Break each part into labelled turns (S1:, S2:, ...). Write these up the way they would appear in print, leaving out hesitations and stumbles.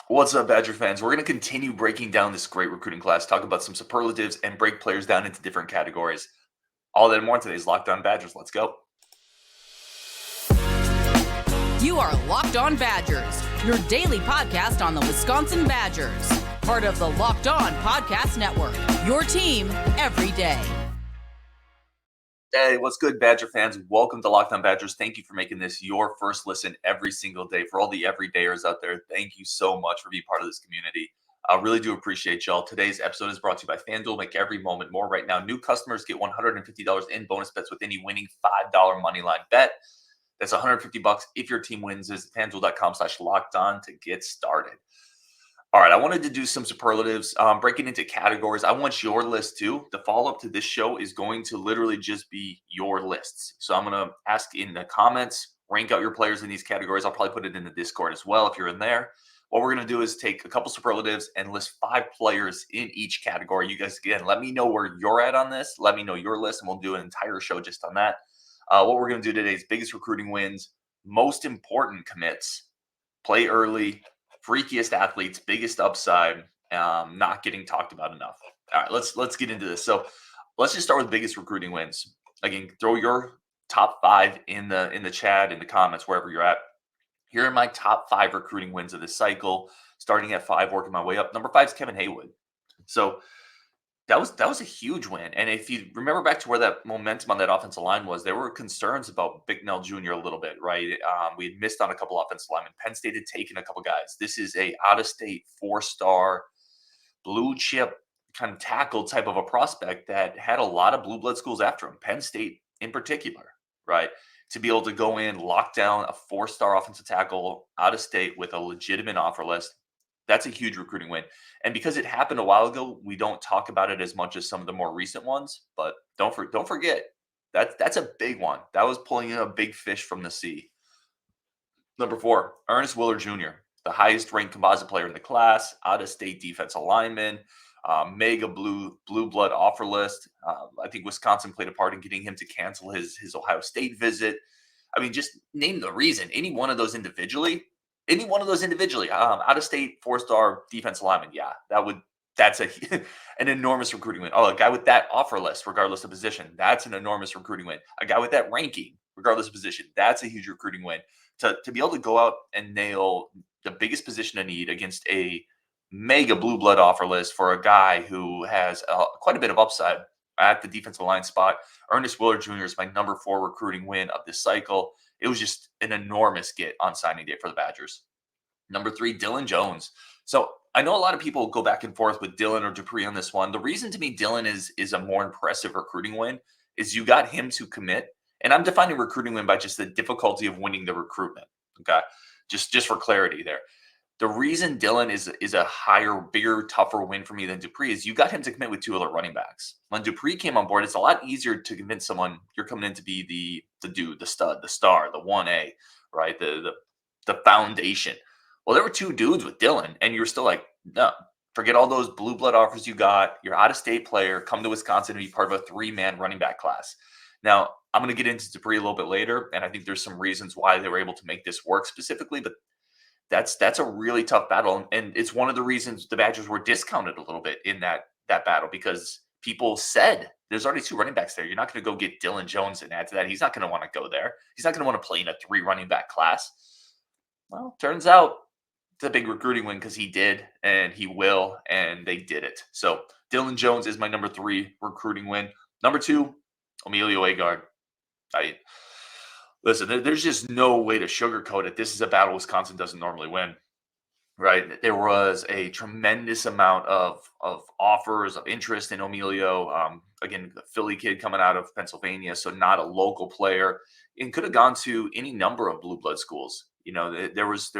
S1: What's up, Badger fans? We're going to continue breaking down this great recruiting class, talk about some superlatives, and break players down into different categories. All that and more in today's Locked On Badgers. Let's go.
S2: You are Locked On Badgers, your daily podcast on the Wisconsin Badgers. Part of the Locked On Podcast Network, your team every day.
S1: Hey, what's good, Badger fans? Welcome to Locked On Badgers. Thank you for making this your first listen every single day. For all the everydayers out there, thank you so much for being part of this community. I really do appreciate y'all. Today's episode is brought to you by FanDuel. Make every moment more. Right now, new customers get $150 in bonus bets with any winning $5 moneyline bet. That's $150 if your team wins. Visit FanDuel.com/locked-on to get started. All right, I wanted to do some superlatives, breaking into categories. I want your list too. The follow-up to this show is going to literally just be your lists. So I'm going to ask in the comments, rank out your players in these categories. I'll probably put it in the Discord as well if you're in there. What we're going to do is take a couple superlatives and list 5 players in each category. You guys, again, let me know where you're at on this. Let me know your list, and we'll do an entire show just on that. What we're going to do today is biggest recruiting wins, most important commits, play early, freakiest athletes, biggest upside, not getting talked about enough. All right, let's get into this. So let's just start with biggest recruiting wins. Again, throw your top 5 in the chat, in the comments, wherever you're at. Here are my top 5 recruiting wins of this cycle, starting at 5, working my way up. Number 5 is Kevin Haywood. So that was a huge win. And if you remember back to where that momentum on that offensive line was, there were concerns about Bicknell Jr. a little bit, right? We had missed on a couple offensive linemen. Penn State had taken a couple guys. This is a out-of-state 4-star blue chip kind of tackle type of a prospect that had a lot of blue blood schools after him, Penn State in particular, right? To be able to go in, lock down a 4-star offensive tackle out of state with a legitimate offer list, that's a huge recruiting win. And because it happened a while ago, we don't talk about it as much as some of the more recent ones. But don't forget that's a big one. That was pulling in a big fish from the sea. Number 4, Ernest Willard Jr., the highest ranked composite player in the class, out of state defensive lineman, mega blue blood offer list. I think Wisconsin played a part in getting him to cancel his Ohio State visit. I mean, just name the reason. Any one of those individually, out of state 4-star defensive lineman. Yeah, that's an enormous recruiting win. Oh, a guy with that offer list, regardless of position, that's an enormous recruiting win. A guy with that ranking, regardless of position, that's a huge recruiting win. To be able to go out and nail the biggest position of need against a mega blue blood offer list for a guy who has quite a bit of upside at the defensive line spot. Ernest Willard Jr. is my number 4 recruiting win of this cycle. It was just an enormous get on signing day for the Badgers. Number 3, Dylan Jones. So I know a lot of people go back and forth with Dylan or Dupree on this one. The reason to me Dylan is a more impressive recruiting win is you got him to commit. And I'm defining recruiting win by just the difficulty of winning the recruitment. Okay. Just for clarity there. The reason Dylan is a higher, bigger, tougher win for me than Dupree is you got him to commit with 2 other running backs. When Dupree came on board, it's a lot easier to convince someone you're coming in to be the dude, the stud, the star, the 1A, right? The foundation. Well, there were 2 dudes with Dylan, and you're still like, no, forget all those blue blood offers you got. You're out of state player. Come to Wisconsin and be part of a 3-man running back class. Now, I'm going to get into Dupree a little bit later, and I think there's some reasons why they were able to make this work specifically, but that's a really tough battle, and it's one of the reasons the Badgers were discounted a little bit in that battle because people said there's already 2 running backs there. You're not going to go get Dylan Jones and add to that. He's not going to want to go there. He's not going to want to play in a 3 running back class. Well, turns out it's a big recruiting win because he did and he will, and they did it. So Dylan Jones is my number 3 recruiting win. Number 2, Emilio Agard. Listen, there's just no way to sugarcoat it. This is a battle Wisconsin doesn't normally win, right? There was a tremendous amount of offers, of interest in Emilio. Again, the Philly kid coming out of Pennsylvania, so not a local player, and could have gone to any number of blue blood schools. You know, there was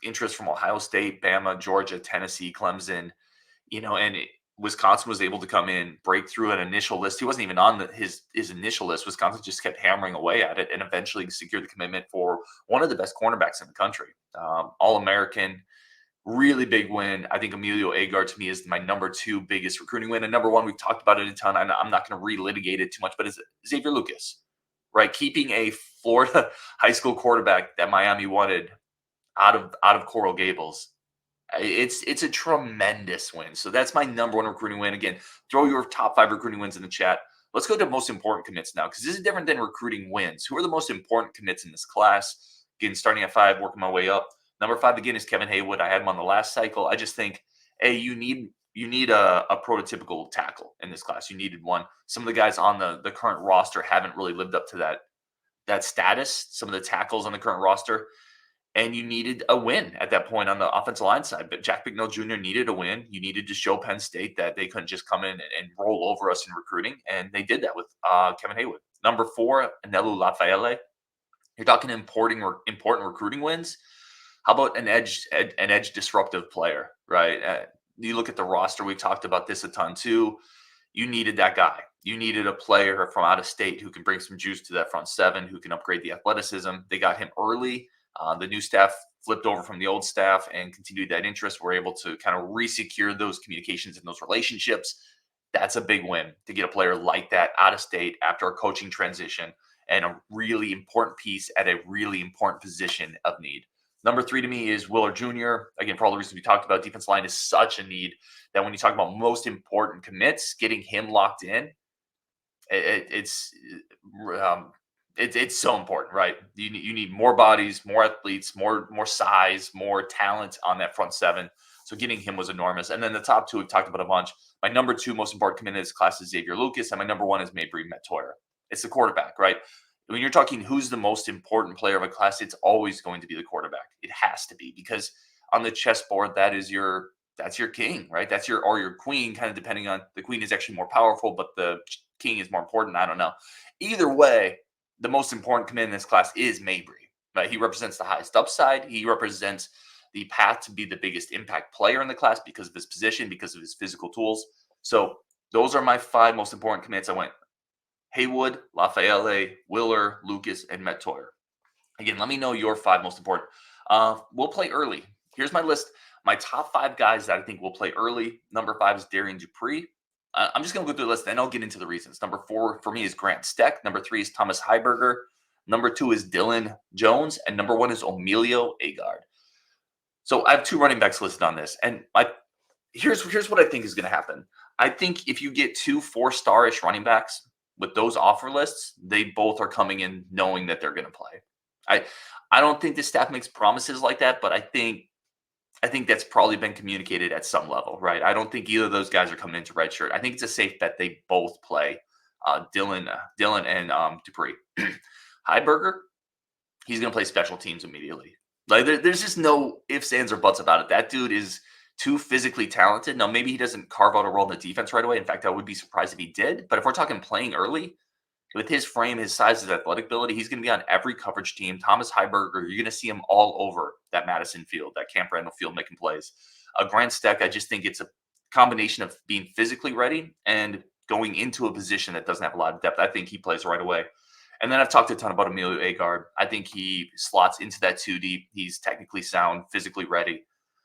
S1: interest from Ohio State, Bama, Georgia, Tennessee, Clemson, and Wisconsin was able to come in, break through an initial list. He wasn't even on his initial list. Wisconsin just kept hammering away at it and eventually secured the commitment for one of the best cornerbacks in the country. All-American, really big win. I think Emilio Agard to me is my number 2 biggest recruiting win. And number 1, we've talked about it a ton. I'm not going to relitigate it too much, but it's Xavier Lucas, right? Keeping a Florida high school quarterback that Miami wanted out of Coral Gables. It's a tremendous win. So that's my number one recruiting win. Again, throw your top 5 recruiting wins in the chat. Let's go to most important commits now, because this is different than recruiting wins. Who are the most important commits in this class? Again, starting at 5, working my way up. Number 5 again is Kevin Haywood. I had him on the last cycle. I just think, hey, you need a prototypical tackle in this class. You needed one. Some of the guys on the current roster haven't really lived up to that status. Some of the tackles on the current roster. And you needed a win at that point on the offensive line side. But Jack Bicknell Jr. needed a win. You needed to show Penn State that they couldn't just come in and roll over us in recruiting. And they did that with Kevin Haywood. Number 4, Anelu Lafayette. You're talking important recruiting wins. How about an edge disruptive player, right? You look at the roster. We've talked about this a ton too. You needed that guy. You needed a player from out of state who can bring some juice to that front 7, who can upgrade the athleticism. They got him early. The new staff flipped over from the old staff and continued that interest. We're able to kind of re-secure those communications and those relationships. That's a big win to get a player like that out of state after a coaching transition and a really important piece at a really important position of need. Number 3 to me is Willer Jr. Again, for all the reasons we talked about, defense line is such a need that when you talk about most important commits, getting him locked in, it's so important, right? You need more bodies, more athletes, more size, more talent on that front 7. So getting him was enormous. And then the top 2 we've talked about a bunch. My number 2 most important commit in this class is Xavier Lucas, and my number 1 is Mabrey Mettauer. It's the quarterback, right? When you're talking who's the most important player of a class, it's always going to be the quarterback. It has to be, because on the chessboard, that's your king, right? That's your queen, kind of depending on, the queen is actually more powerful, but the king is more important. I don't know. Either way, the most important commit in this class is Mabrey, right? He represents the highest upside. He represents the path to be the biggest impact player in the class because of his position, because of his physical tools. So those are my 5 most important commits. I went Haywood, Lafayette, Willer, Lucas, and Mettauer. Again, let me know your 5 most important. We'll play early. Here's my list. My top 5 guys that I think will play early. Number 5 is Darian Dupree. I'm just going to go through the list, then I'll get into the reasons. Number 4 for me is Grant Steck. Number 3 is Thomas Heiberger. Number 2 is Dylan Jones. And number 1 is Emilio Agard. So I have 2 running backs listed on this. And here's what I think is going to happen. I think if you get 2 4-star-ish running backs with those offer lists, they both are coming in knowing that they're going to play. I don't think the staff makes promises like that, but I think that's probably been communicated at some level, right? I don't think either of those guys are coming into redshirt. I think it's a safe bet they both play. Dylan and Dupree. Heiberger, he's going to play special teams immediately. Like there's just no ifs, ands, or buts about it. That dude is too physically talented. Now, maybe he doesn't carve out a role in the defense right away. In fact, I would be surprised if he did. But if we're talking playing early, with his frame, his size, his athletic ability, he's going to be on every coverage team. Thomas Heiberger, you're going to see him all over that Madison field, that Camp Randall field, making plays. Grant Steck, I just think it's a combination of being physically ready and going into a position that doesn't have a lot of depth. I think he plays right away. And then I've talked a ton about Emilio Agard. I think he slots into that 2 deep. He's technically sound, physically ready.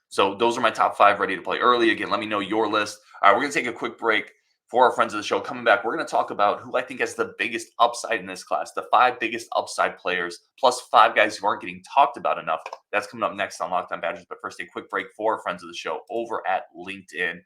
S1: So those are my top 5 ready to play early. Again, let me know your list. All right, we're going to take a quick break. For our friends of the show, coming back, we're going to talk about who I think has the biggest upside in this class, the 5 biggest upside players, plus 5 guys who aren't getting talked about enough. That's coming up next on Locked On Badgers. But first, a quick break for our friends of the show over at LinkedIn.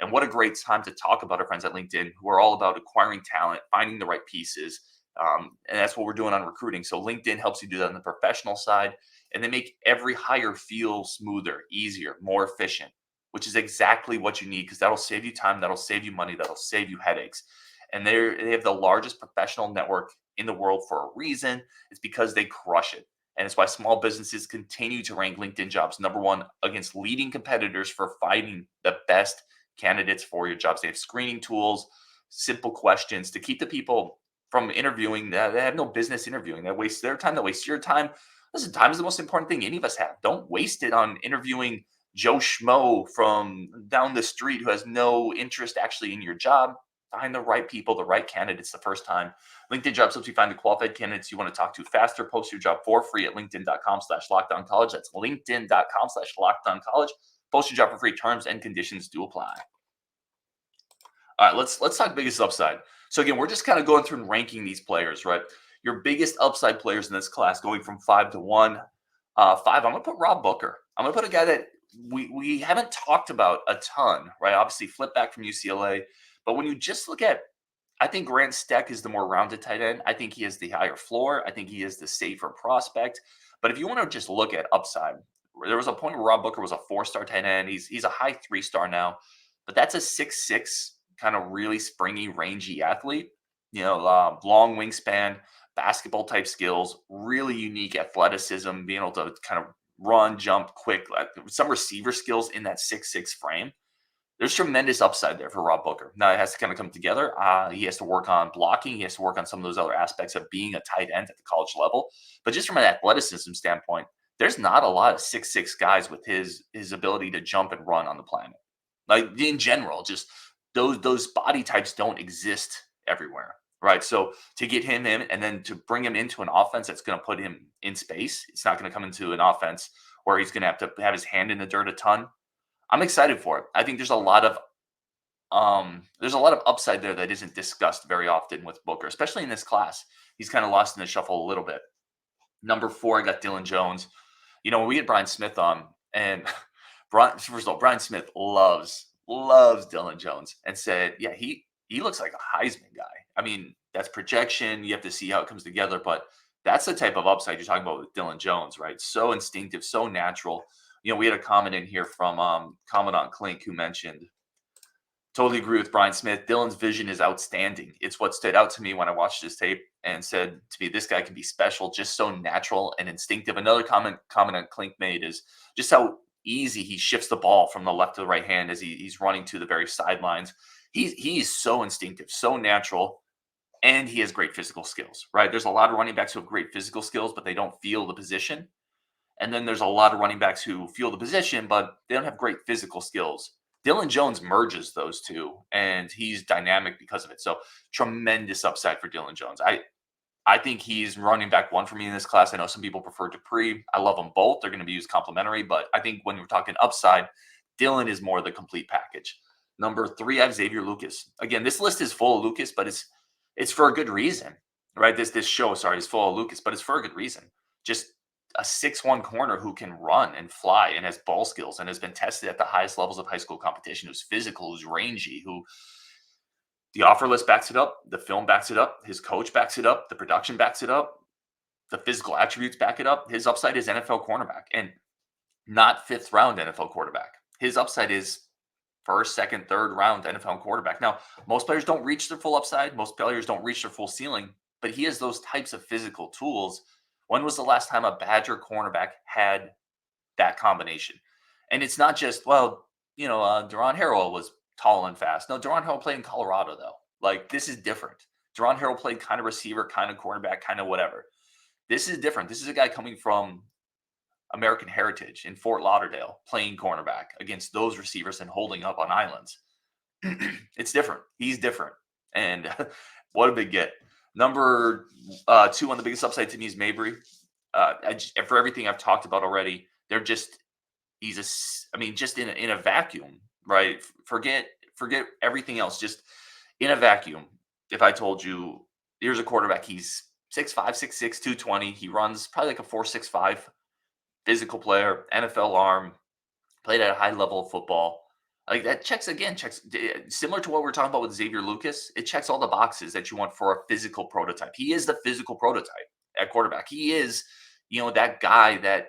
S1: And what a great time to talk about our friends at LinkedIn, who are all about acquiring talent, finding the right pieces. And that's what we're doing on recruiting. So LinkedIn helps you do that on the professional side, and they make every hire feel smoother, easier, more efficient, which is exactly what you need, because that'll save you time, that'll save you money, that'll save you headaches. And they have the largest professional network in the world for a reason. It's because they crush it. And it's why small businesses continue to rank LinkedIn jobs #1 against leading competitors for finding the best candidates for your jobs. They have screening tools, simple questions to keep the people from interviewing that have no business interviewing, that waste their time, that waste your time. Listen, time is the most important thing any of us have. Don't waste it on interviewing Joe Schmo from down the street who has no interest actually in your job. Find the right people, the right candidates the first time. LinkedIn Jobs helps you find the qualified candidates you want to talk to faster. Post your job for free at linkedin.com/lockedoncollege. That's linkedin.com/lockedoncollege. Post your job for free. Terms and conditions do apply. All right, let's talk biggest upside. So again, we're just kind of going through and ranking these players, right? Your biggest upside players in this class, going from 5 to 1. 5, I'm going to put Rob Booker. I'm going to put a guy that we haven't talked about a ton, right? Obviously, flip back from UCLA, but when you just look at, I think Grant Steck is the more rounded tight end. I think he has the higher floor. I think he is the safer prospect. But if you want to just look at upside, there was a point where Rob Booker was a 4-star tight end. He's a high 3-star now, but that's a 6'6", kind of really springy, rangy athlete. Long wingspan, basketball type skills, really unique athleticism, being able to kind of run, jump quick, like some receiver skills in that 6'6" frame. There's tremendous upside there for Rob Booker. Now it has to kind of come together. He has to work on blocking. He has to work on some of those other aspects of being a tight end at the college level. But just from an athleticism standpoint, there's not a lot of 6'6" guys with his ability to jump and run on the planet. Like in general, just those body types don't exist everywhere, right? So to get him in and then to bring him into an offense that's going to put him in space, it's not going to come into an offense where he's going to have his hand in the dirt a ton. I'm excited for it. I think there's a lot of upside there that isn't discussed very often with Booker, especially in this class. He's kind of lost in the shuffle a little bit. Number 4, I got Dylan Jones. We had Brian Smith on, and first of all, Brian Smith loves Dylan Jones and said, yeah, he looks like a Heisman guy. I mean, that's projection. You have to see how it comes together, but that's the type of upside you're talking about with Dylan Jones, right? So instinctive, so natural. We had a comment in here from Commandant Klink who mentioned, totally agree with Brian Smith. Dylan's vision is outstanding. It's what stood out to me when I watched his tape and said to me, this guy can be special, just so natural and instinctive. Another Commandant Klink made is just how easy he shifts the ball from the left to the right hand as he's running to the very sidelines. He's so instinctive, so natural, and he has great physical skills, right? There's a lot of running backs who have great physical skills, but they don't feel the position. And then there's a lot of running backs who feel the position, but they don't have great physical skills. Dylan Jones merges those two, and he's dynamic because of it. So tremendous upside for Dylan Jones. I think he's running back 1 for me in this class. I know some people prefer Dupree. I love them both. They're going to be used complementary, but I think when we're talking upside, Dylan is more the complete package. Number 3, I have Xavier Lucas. Again, this list is full of Lucas, but it's for a good reason, right? This show, is full of Lucas, but it's for a good reason. Just a 6'1" corner who can run and fly and has ball skills and has been tested at the highest levels of high school competition, who's physical, who's rangy, who the offer list backs it up, the film backs it up, his coach backs it up, the production backs it up, the physical attributes back it up. His upside is NFL cornerback and not 5th round NFL quarterback. His upside is 1st, 2nd, 3rd round NFL quarterback. Now, most players don't reach their full upside. Most players don't reach their full ceiling, but he has those types of physical tools. When was the last time a Badger cornerback had that combination? And it's not just, Deron Harrell was tall and fast. No, Deron Harrell played in Colorado, though. Like, this is different. Deron Harrell played kind of receiver, kind of cornerback, kind of whatever. This is different. This is a guy coming from American heritage in Fort Lauderdale, playing cornerback against those receivers and holding up on islands. It's different. He's different. And what a big get. Number 2 on the biggest upside to me is Mabrey. For everything I've talked about already, just in a vacuum, right? Forget everything else. Just in a vacuum. If I told you, here's a quarterback, he's 6'5", 6'6", 220. He runs probably like a 4.65 physical player, NFL arm, played at a high level of football. Like that checks similar to what we're talking about with Xavier Lucas. It checks all the boxes that you want for a physical prototype. He is the physical prototype at quarterback. He is, that guy that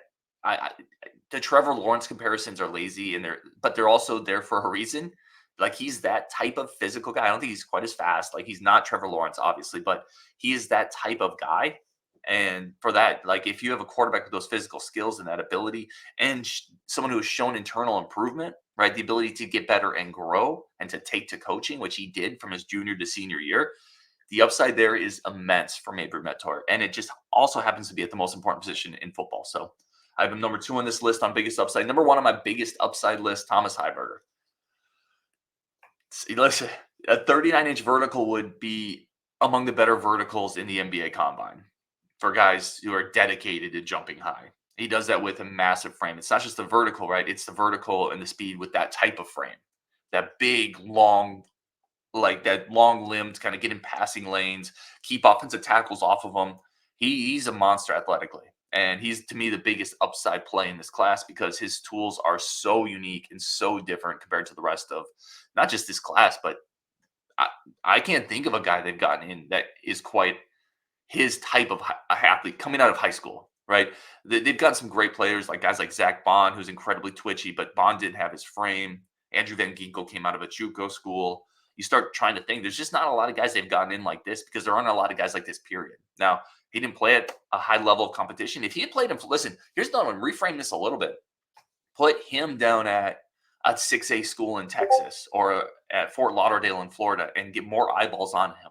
S1: the Trevor Lawrence comparisons are lazy but they're also there for a reason. Like he's that type of physical guy. I don't think he's quite as fast. Like he's not Trevor Lawrence, obviously, but he is that type of guy. And for that, like if you have a quarterback with those physical skills and that ability and someone who has shown internal improvement, right, the ability to get better and grow and to take to coaching, which he did from his junior to senior year, the upside there is immense for Mabrey Mettauer. And it just also happens to be at the most important position in football. So I have him number 2 on this list on biggest upside. Number 1 on my biggest upside list, Thomas Heiberger. Listen, a 39-inch vertical would be among the better verticals in the NBA Combine for guys who are dedicated to jumping high. He does that with a massive frame. It's not just the vertical, right? It's the vertical and the speed with that type of frame. That big, long, like that long-limbed kind of get in passing lanes, keep offensive tackles off of him. He's a monster athletically. And he's, to me, the biggest upside play in this class because his tools are so unique and so different compared to the rest of not just this class, but I, I can't think of a guy they've gotten in that is quite his type of athlete coming out of high school, right? They've got some great players like guys like Zach Bond, who's incredibly twitchy, but Bond didn't have his frame. Andrew Van Ginkel came out of a JUCO school. You start trying to think, there's just not a lot of guys they've gotten in like this because there aren't a lot of guys like this, period. Now, he didn't play at a high level of competition. If he had played him, listen, here's another one, reframe this a little bit. Put him down at a 6A school in Texas or at Fort Lauderdale in Florida and get more eyeballs on him.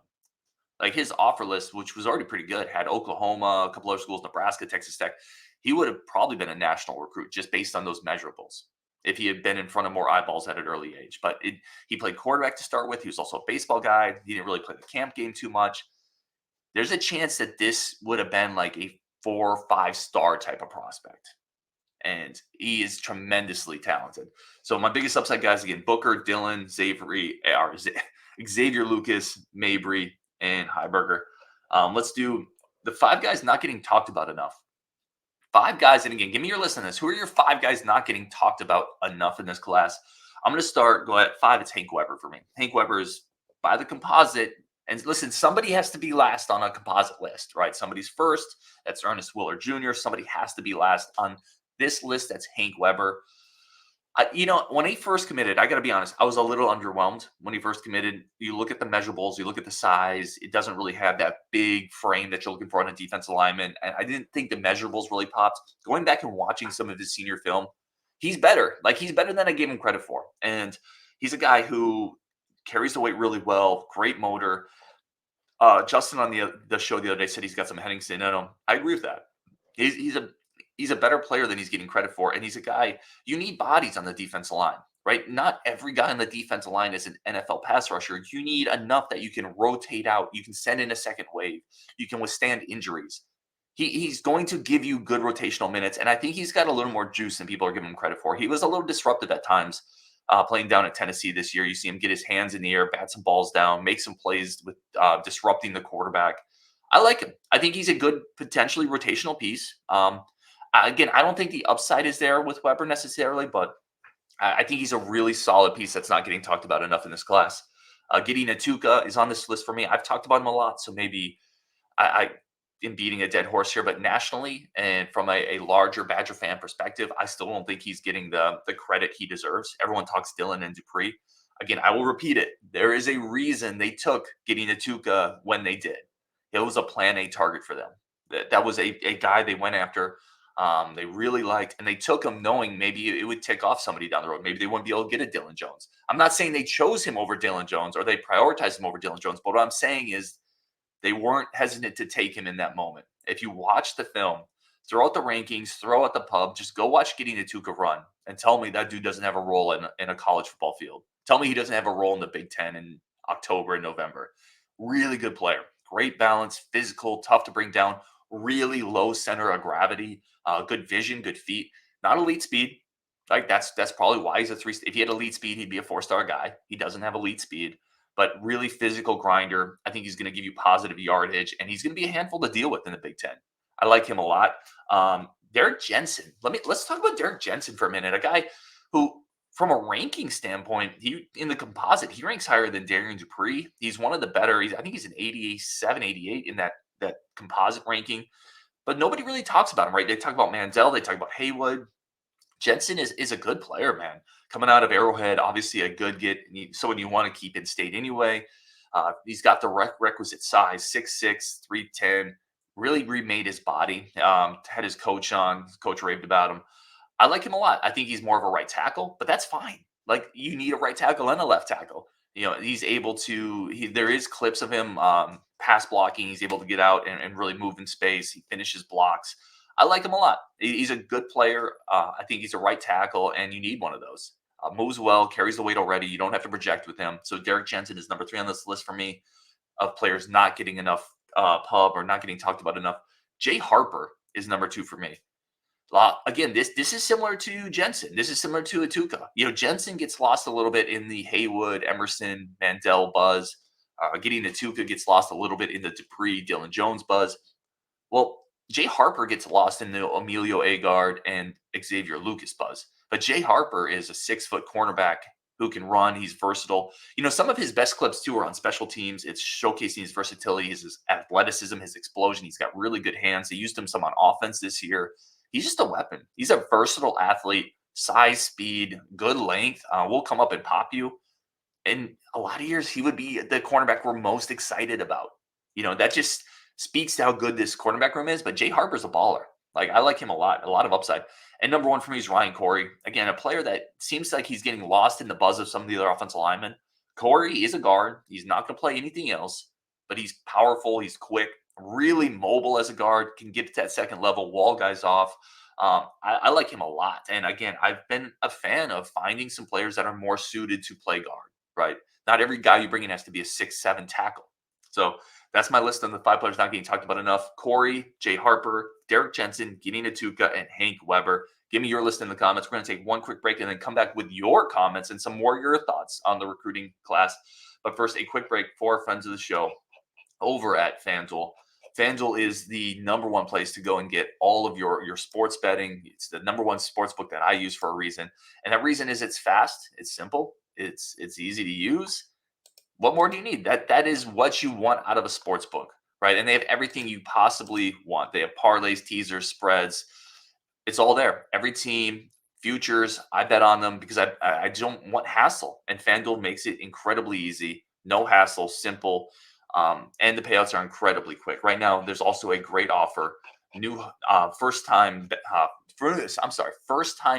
S1: Like his offer list, which was already pretty good, had Oklahoma, a couple other schools, Nebraska, Texas Tech. He would have probably been a national recruit just based on those measurables if he had been in front of more eyeballs at an early age. But he played quarterback to start with. He was also a baseball guy. He didn't really play the camp game too much. There's a chance that this would have been like a 4 or 5 star type of prospect. And he is tremendously talented. So my biggest upside guys, again, Booker, Dillon, Xavier Lucas, Mabrey, and Heiberger. Let's do the 5 guys not getting talked about enough. 5 guys, and again, give me your list on this. Who are your 5 guys not getting talked about enough in this class? I'm going to go at 5. It's Hank Weber for me. Hank Weber is by the composite. And listen, somebody has to be last on a composite list, right? Somebody's first. That's Ernest Willer Jr. Somebody has to be last on this list. That's Hank Weber. When he first committed, I got to be honest, I was a little underwhelmed when he first committed. You look at the measurables, you look at the size, it doesn't really have that big frame that you're looking for on a defensive lineman. And I didn't think the measurables really popped. Going back and watching some of his senior film, he's better. Like, he's better than I gave him credit for. And he's a guy who carries the weight really well, great motor. Justin on the show the other day said he's got some heading syndrome. I agree with that. He's a better player than he's getting credit for. And he's a guy, you need bodies on the defensive line, right? Not every guy on the defensive line is an NFL pass rusher. You need enough that you can rotate out. You can send in a second wave. You can withstand injuries. He's going to give you good rotational minutes. And I think he's got a little more juice than people are giving him credit for. He was a little disruptive at times playing down at Tennessee this year. You see him get his hands in the air, bat some balls down, make some plays with disrupting the quarterback. I like him. I think he's a good, potentially rotational piece. Again, I don't think the upside is there with Weber necessarily, but I think he's a really solid piece that's not getting talked about enough in this class. Gideon Atuka is on this list for me. I've talked about him a lot, so maybe I am beating a dead horse here, but nationally and from a larger Badger fan perspective, I still don't think he's getting the credit he deserves. Everyone talks Dillon and Dupree. Again, I will repeat it. There is a reason they took Gideon Atuka when they did. It was a plan A target for them. That was a guy they went after. They really liked, and they took him knowing maybe it would tick off somebody down the road. Maybe they wouldn't be able to get a Dylan Jones. I'm not saying they chose him over Dylan Jones or they prioritized him over Dylan Jones, but what I'm saying is they weren't hesitant to take him in that moment. If you watch the film, throw out the rankings, throw out the pub, just go watch Gideon Atuka run and tell me that dude doesn't have a role in a college football field. Tell me he doesn't have a role in the Big Ten in October and November. Really good player. Great balance, physical, tough to bring down, really low center of gravity, good vision, good feet, not elite speed. Like that's probably why he's a 3. If he had elite speed, he'd be a 4-star guy. He doesn't have elite speed, but really physical grinder. I think he's going to give you positive yardage, and he's going to be a handful to deal with in the Big Ten. I like him a lot. Derek Jensen. Let's talk about Derek Jensen for a minute. A guy who, from a ranking standpoint, in the composite, he ranks higher than Darian Dupree. He's one of the better. I think he's an 87, 88 in that composite ranking. But nobody really talks about him, right? They talk about Mandel. They talk about Haywood. Jensen is a good player, man. Coming out of Arrowhead, obviously a good get. Someone you want to keep in state anyway. He's got the requisite size, 6'6", 310. Really remade his body. Had his coach on. His coach raved about him. I like him a lot. I think he's more of a right tackle, but that's fine. Like, you need a right tackle and a left tackle. He's able to. There is clips of him pass blocking. He's able to get out and really move in space. He finishes blocks. I like him a lot. He's a good player. I think he's a right tackle, and you need one of those. Moves well, carries the weight already. You don't have to project with him. So Derek Jensen is number 3 on this list for me of players not getting enough pub or not getting talked about enough. Jay Harper is number 2 for me. Again, this is similar to Jensen. This is similar to Atuka. Jensen gets lost a little bit in the Haywood, Emerson, Mandel buzz. Gideon Atuka gets lost a little bit in the Dupree, Dylan Jones buzz. Well, Jay Harper gets lost in the Emilio Agard and Xavier Lucas buzz. But Jay Harper is a 6-foot cornerback who can run. He's versatile. Some of his best clips too are on special teams. It's showcasing his versatility, his athleticism, his explosion. He's got really good hands. They used him some on offense this year. He's just a weapon. He's a versatile athlete, size, speed, good length. Will come up and pop you. In a lot of years, he would be the cornerback we're most excited about. That just speaks to how good this cornerback room is. But Jay Harper's a baller. I like him a lot of upside. And number one for me is Ryan Cory. Again, a player that seems like he's getting lost in the buzz of some of the other offensive linemen. Cory is a guard. He's not going to play anything else, but he's powerful. He's quick, really mobile as a guard, can get to that second level, wall guys off. I like him a lot. And again, I've been a fan of finding some players that are more suited to play guard, right? Not every guy you bring in has to be a 6'7" tackle. So that's my list on the 5 players not getting talked about enough. Cory, Jay Harper, Derek Jensen, Gideon Atuka, and Hank Weber. Give me your list in the comments. We're going to take one quick break and then come back with your comments and some more of your thoughts on the recruiting class. But first, a quick break for our friends of the show over at FanDuel. FanDuel is the number one place to go and get all of your sports betting. It's the number one sports book that I use for a reason. And that reason is it's fast, it's simple, it's easy to use. What more do you need? That is what you want out of a sports book, right? And they have everything you possibly want. They have parlays, teasers, spreads. It's all there. Every team, futures, I bet on them because I don't want hassle. And FanDuel makes it incredibly easy. No hassle, simple. And the payouts are incredibly quick. Right now, there's also a great offer. New first-time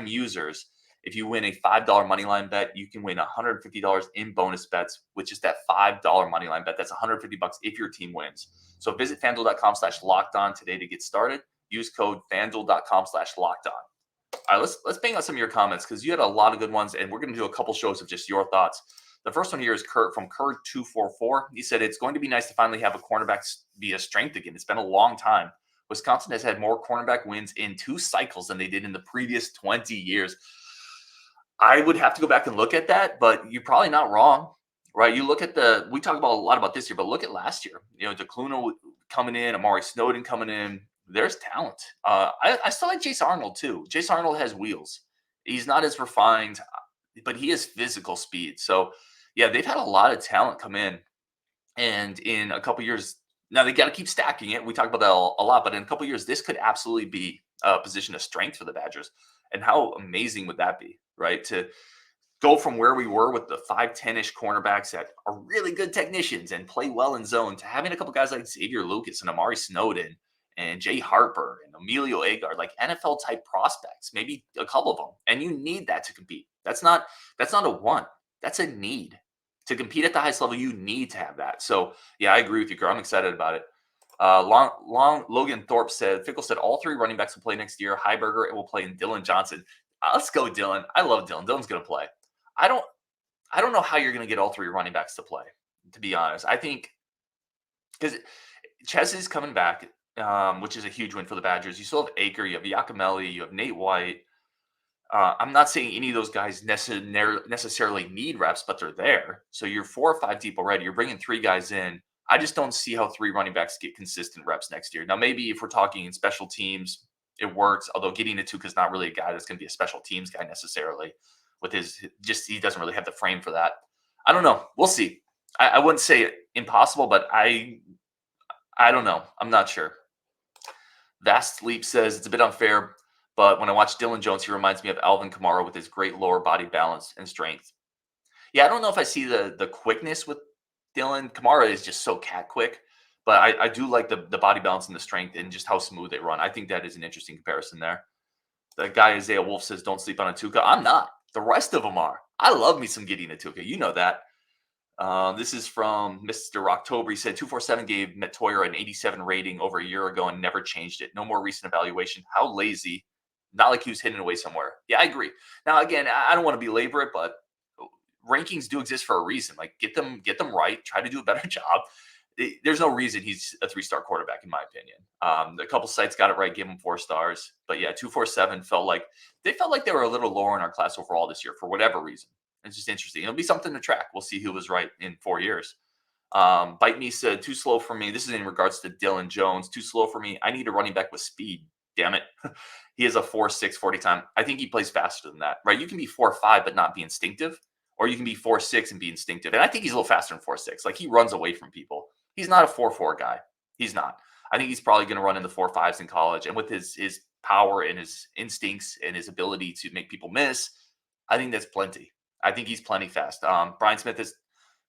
S1: users. If you win a $5 moneyline bet, you can win $150 in bonus bets, which is that $5 moneyline bet. That's $150 if your team wins. So visit FanDuel.com/lockedon today to get started. Use code FanDuel.com/lockedon. All right, let's bang out some of your comments because you had a lot of good ones, and we're going to do a couple shows of just your thoughts. The first one here is Kurt from Kurt244. He said, it's going to be nice to finally have a cornerback be a strength again. It's been a long time. Wisconsin has had more cornerback wins in 2 cycles than they did in the previous 20 years. I would have to go back and look at that, but you're probably not wrong, right? You look at we talk about a lot about this year, but look at last year. DeCluna coming in, Amari Snowden coming in. There's talent. I still like Jace Arnold too. Jace Arnold has wheels. He's not as refined, but he has physical speed. So yeah, they've had a lot of talent come in, and in a couple years, now they got to keep stacking it. We talk about that a lot, but in a couple years, this could absolutely be a position of strength for the Badgers. And how amazing would that be, right? To go from where we were with the 5'10-ish cornerbacks that are really good technicians and play well in zone to having a couple guys like Xavier Lucas and Amari Snowden and Jay Harper and Emilio Agard, like NFL type prospects, maybe a couple of them. And you need that to compete. That's not a want. That's a need. To compete at the highest level, you need to have that. So yeah, I agree with you, Kerr. I'm excited about it. Logan Thorpe said, Fickell said all 3 running backs will play next year. Heiberger will play in Dylan Johnson. Let's go, Dylan. I love Dylan. Dylan's going to play. I don't know how you're going to get all 3 running backs to play, to be honest. I think because Ches is coming back, which is a huge win for the Badgers. You still have Aker, you have Yakimelli, you have Nate White. I'm not saying any of those guys necessarily need reps, but they're there. So you're 4 or 5 deep already. You're bringing 3 guys in. I just don't see how 3 running backs get consistent reps next year. Now, maybe if we're talking in special teams, it works. Although Gideon Atuka is not really a guy that's going to be a special teams guy necessarily. With he doesn't really have the frame for that. I don't know. We'll see. I wouldn't say impossible, but I don't know. I'm not sure. Vast Leap says it's a bit unfair, but when I watch Dylan Jones, he reminds me of Alvin Kamara with his great lower body balance and strength. Yeah, I don't know if I see the quickness with Dylan. Kamara is just so cat quick, but I do like the body balance and the strength and just how smooth they run. I think that is an interesting comparison there. The guy Isaiah Wolf says, don't sleep on Atuka. I'm not. The rest of them are. I love me some Gideon Atuka. You know that. This is from Mr. October. He said 247 gave Mettauer an 87 rating over a year ago and never changed it. No more recent evaluation. How lazy. Not like he was hidden away somewhere. Yeah, I agree. Now, again, I don't want to belabor it, but rankings do exist for a reason. Like get them right. Try to do a better job. There's no reason he's a 3-star quarterback, in my opinion. A couple sites got it right, gave him 4 stars. But yeah, 247 felt like they were a little lower in our class overall this year for whatever reason. It's just interesting. It'll be something to track. We'll see who was right in 4 years. Bite Me said, too slow for me. This is in regards to Dylan Jones. Too slow for me. I need a running back with speed. Damn it. He has a 4.6 40 time. I think he plays faster than that, right? You can be 4.5 but not be instinctive, or you can be 4.6 and be instinctive. And I think he's a little faster than 4.6. Like, he runs away from people. He's not a 4.4 guy. He's not. I think he's probably going to run in the 4.5s in college. And with his power and his instincts and his ability to make people miss, I think that's plenty. I think he's plenty fast. Brian Smith is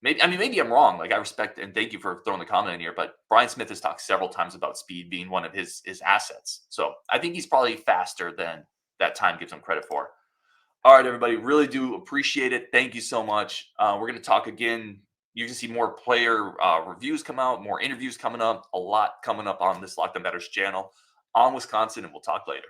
S1: maybe I'm wrong. Like, I respect and thank you for throwing the comment in here, but Brian Smith has talked several times about speed being one of his assets. So I think he's probably faster than that time gives him credit for. All right, everybody, really do appreciate it. Thank you so much. We're going to talk again. You can see more player reviews come out, more interviews coming up, a lot coming up on this Locked On Batters channel on Wisconsin, and we'll talk later.